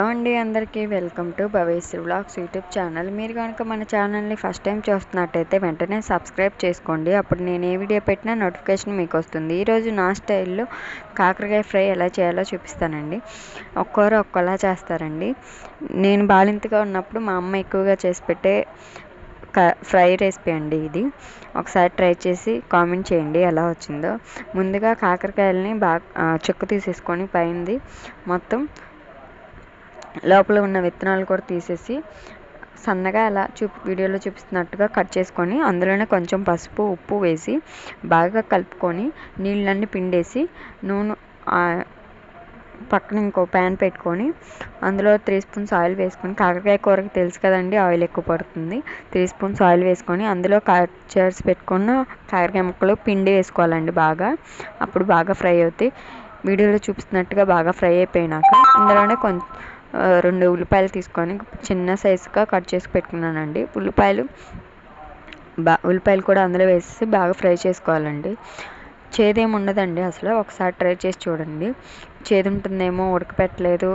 Hello అండి, అందరికీ welcome to Bhaveshri vlogs YouTube channel. మీరు కనుక మన ఛానల్ని ఫస్ట్ టైం చూస్తున్నట్టయితే వెంటనే సబ్స్క్రైబ్ చేసుకోండి. అప్పుడు నేను ఏ వీడియో పెట్టినా నోటిఫికేషన్ మీకు వస్తుంది. ఈరోజు నా స్టైల్లో కాకరకాయ ఫ్రై ఎలా చేయాలో చూపిస్తానండి. ఒక్కొక్కరు ఒక్కోలా చేస్తారండి. నేను బాలింతగా ఉన్నప్పుడు మా అమ్మ ఎక్కువగా చేసి పెట్టే ఫ్రై రెసిపీ అండి ఇది. ఒకసారి ట్రై చేసి కామెంట్ చేయండి ఎలా వచ్చిందో. ముందుగా కాకరకాయలని బాగా చెక్కు తీసేసుకొని పైంది మొత్తం లోపల ఉన్న విత్తనాలు కూడా తీసేసి సన్నగా అలా వీడియోలో చూపిస్తున్నట్టుగా కట్ చేసుకొని అందులోనే కొంచెం పసుపు ఉప్పు వేసి బాగా కలుపుకొని నీళ్ళన్నీ పిండేసి నూనె పక్కన ఇంకో ప్యాన్ పెట్టుకొని అందులో 3 స్పూన్స్ ఆయిల్ వేసుకొని, కాకరకాయ కూరకి తెలుసు కదండి ఆయిల్ ఎక్కువ పడుతుంది. 3 స్పూన్స్ ఆయిల్ వేసుకొని అందులో కట్ చేసి పెట్టుకున్న కాకరకాయ ముక్కలు పిండి వేసుకోవాలండి బాగా. అప్పుడు బాగా ఫ్రై అవుతాయి. వీడియోలో చూపిస్తున్నట్టుగా బాగా ఫ్రై అయిపోయినాక అందులోనే కొంచెం 2 ఉల్లిపాయలు తీసుకొని చిన్న సైజుగా కట్ చేసి పెట్టుకున్నానండి. ఉల్లిపాయలు కూడా అందులో వేసి బాగా ఫ్రై చేసుకోవాలండి. చేదేమి ఉండదండి అసలు. ఒకసారి ట్రై చేసి చూడండి. చేదు ఉంటుందేమో, ఉడకపెట్టలేదు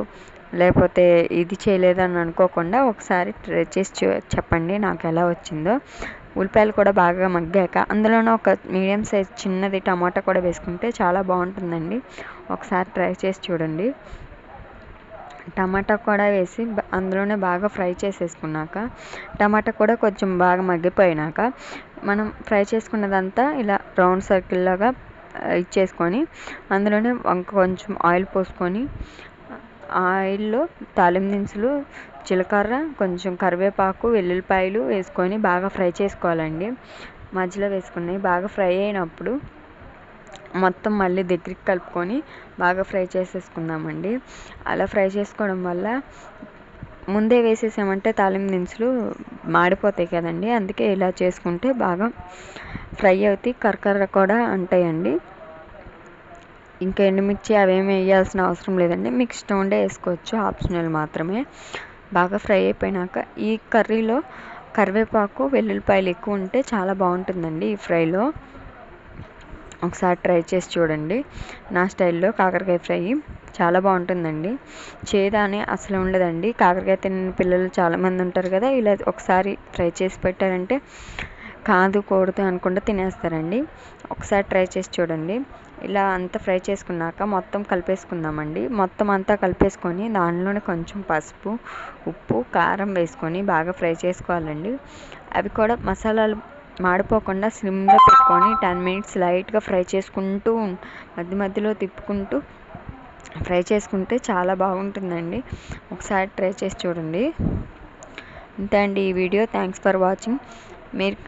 లేకపోతే ఇది చేయలేదు అని అనుకోకుండా ఒకసారి ట్రై చేసి చెప్పండి నాకు ఎలా వచ్చిందో. ఉల్లిపాయలు కూడా బాగా మగ్గాక అందులోనే ఒక మీడియం సైజ్ చిన్నది టమాటా కూడా వేసుకుంటే చాలా బాగుంటుందండి. ఒకసారి ట్రై చేసి చూడండి. టమాటా కూడా వేసి అందులోనే బాగా ఫ్రై చేసేసుకున్నాక టమాటా కూడా కొంచెం బాగా మగ్గిపోయినాక మనం ఫ్రై చేసుకున్నదంతా ఇలా రౌండ్ సర్కిల్ లాగా ఇచ్చేసుకొని అందులోనే కొంచెం ఆయిల్ పోసుకొని ఆయిల్లో తాలింపు దినుసులు, జీలకర్ర, కొంచెం కరివేపాకు, వెల్లుల్లిపాయలు వేసుకొని బాగా ఫ్రై చేసుకోవాలండి. మధ్యలో వేసుకుని బాగా ఫ్రై అయినప్పుడు మొత్తం మళ్ళీ దగ్గరికి కలుపుకొని బాగా ఫ్రై చేసేసుకుందామండి. అలా ఫ్రై చేసుకోవడం వల్ల ముందే వేసేసామంటే తాలింపు దినుసులు మాడిపోతాయి కదండి. అందుకే ఇలా చేసుకుంటే బాగా ఫ్రై అవుతాయి. కరకర కూడా ఉంటాయండి. ఇంకా ఎండుమిర్చి అవేమి వేయాల్సిన అవసరం లేదండి. మీకు ఇష్టం ఉండే వేసుకోవచ్చు, ఆప్షనల్ మాత్రమే. బాగా ఫ్రై అయిపోయినాక ఈ కర్రీలో కరివేపాకు, వెల్లుల్లిపాయలు ఎక్కువ ఉంటే చాలా బాగుంటుందండి ఈ ఫ్రైలో. ఒకసారి ట్రై చేసి చూడండి. నా స్టైల్లో కాకరకాయ ఫ్రై చాలా బాగుంటుందండి. చేదు అని అసలు ఉండదండి. కాకరకాయ తినని పిల్లలు చాలామంది ఉంటారు కదా. ఇలా ఒకసారి ట్రై చేసి పెట్టారంటే కాదు కూడదు అనుకుంటూ తినేస్తారండి. ఒకసారి ట్రై చేసి చూడండి. ఇలా అంతా ఫ్రై చేసుకున్నాక మొత్తం కలిపేసుకుందామండి. మొత్తం అంతా కలిపేసుకొని దానిలోనే కొంచెం పసుపు, ఉప్పు, కారం వేసుకొని బాగా ఫ్రై చేసుకోవాలండి. అవి కూడా మసాలాలు మాడిపోకుండా స్లిమ్లో పెట్టుకొని 10 మినిట్స్ లైట్గా ఫ్రై చేసుకుంటూ మధ్య మధ్యలో తిప్పుకుంటూ ఫ్రై చేసుకుంటే చాలా బాగుంటుందండి. ఒకసారి ట్రై చేసి చూడండి. ఇంతే అండి ఈ వీడియో. Thanks for watching. మీకు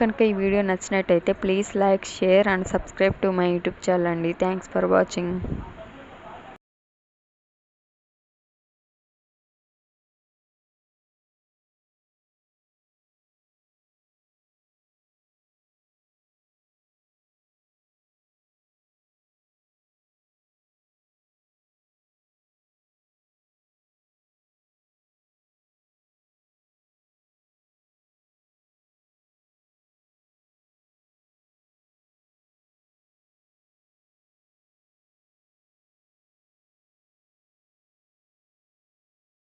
కనుక ఈ వీడియో నచ్చినట్టయితే please like, share and subscribe to my YouTube channel అండి. Thanks for watching.